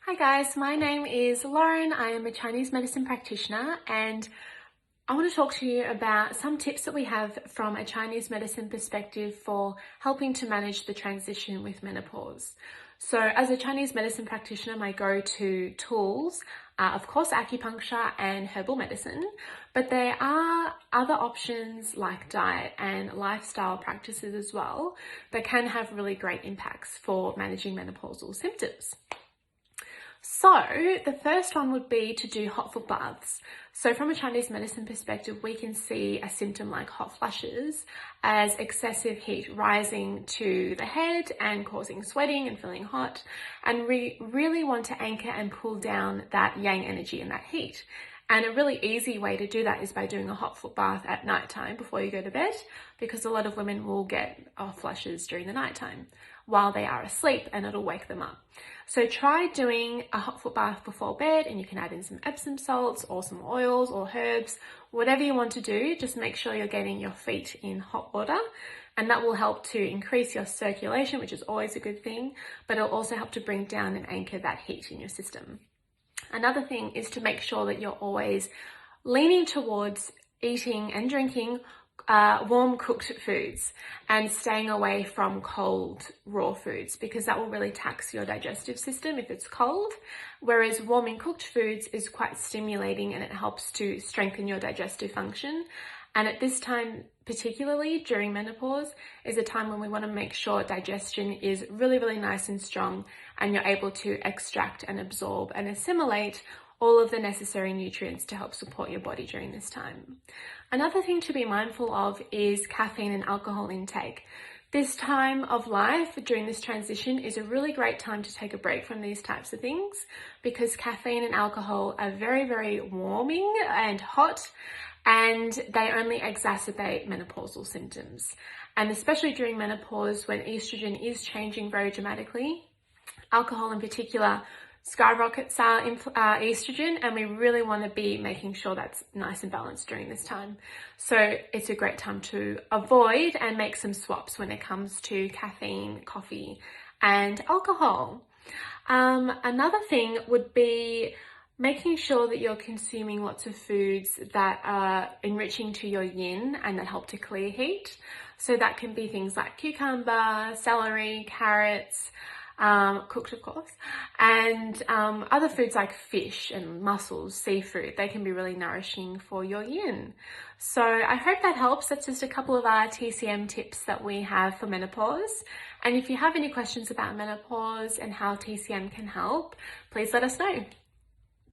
Hi guys, my name is Lauren. I am a Chinese medicine practitioner and I want to talk to you about some tips that we have from a Chinese medicine perspective for helping to manage the transition with menopause. So as a Chinese medicine practitioner, my go-to tools are of course acupuncture and herbal medicine, but there are other options like diet and lifestyle practices as well that can have really great impacts for managing menopausal symptoms. So the first one would be to do hot foot baths. So from a Chinese medicine perspective, we can see a symptom like hot flushes as excessive heat rising to the head and causing sweating and feeling hot. And we really want to anchor and pull down that yang energy and that heat. And a really easy way to do that is by doing a hot foot bath at nighttime before you go to bed, because a lot of women will get flushes during the nighttime while they are asleep and it'll wake them up. So try doing a hot foot bath before bed, and you can add in some Epsom salts or some oils or herbs, whatever you want to do. Just make sure you're getting your feet in hot water, and that will help to increase your circulation, which is always a good thing, but it'll also help to bring down and anchor that heat in your system. Another thing is to make sure that you're always leaning towards eating and drinking warm cooked foods and staying away from cold raw foods, because that will really tax your digestive system if it's cold, whereas warming cooked foods is quite stimulating and it helps to strengthen your digestive function. And at this time, particularly during menopause, is a time when we want to make sure digestion is really, really nice and strong and you're able to extract and absorb and assimilate all of the necessary nutrients to help support your body during this time. Another thing to be mindful of is caffeine and alcohol intake. This time of life during this transition is a really great time to take a break from these types of things, because caffeine and alcohol are very, very warming and hot, and they only exacerbate menopausal symptoms. And especially during menopause, when estrogen is changing very dramatically, alcohol in particular skyrockets our estrogen, and we really want to be making sure that's nice and balanced during this time. So it's a great time to avoid and make some swaps when it comes to caffeine, coffee, and alcohol. Another thing would be making sure that you're consuming lots of foods that are enriching to your yin and that help to clear heat. So that can be things like cucumber, celery, carrots, cooked of course, and other foods like fish and mussels, seafood. They can be really nourishing for your yin. So I hope that helps. That's just a couple of our TCM tips that we have for menopause. And if you have any questions about menopause and how TCM can help, please let us know.